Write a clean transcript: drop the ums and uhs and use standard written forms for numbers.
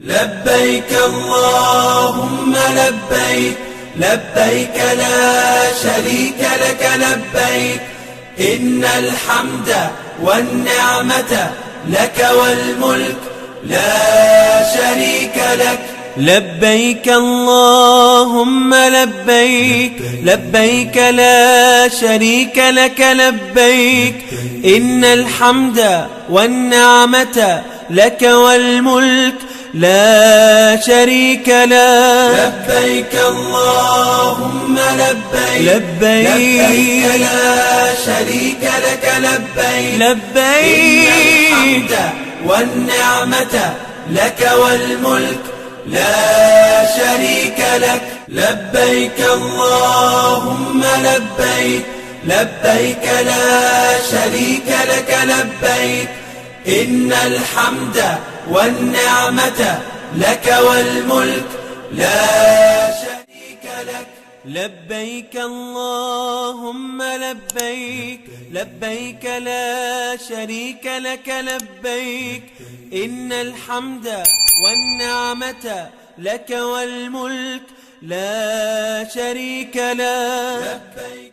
لبيك اللهم لبيك، لبيك لا شريك لك لبيك، إن الحمد والنعمة لك والملك لا شريك لك. لبيك اللهم لبيك، لبيك لا شريك لك لبيك، إن الحمد والنعمة لك والملك لا شريك لك. لبيك اللهم لبيك، لبيك لا شريك لك لبيك، لبيك إن الحمد والنعمة لك والملك لا شريك لك. لبيك اللهم لبيك، لبيك لا شريك لك لبيك، إن الحمد والنعمة لك والملك لا شريك لك. لبيك اللهم لبيك، لبيك لا شريك لك لبيك، إن الحمد والنعمة لك والملك لا شريك لك.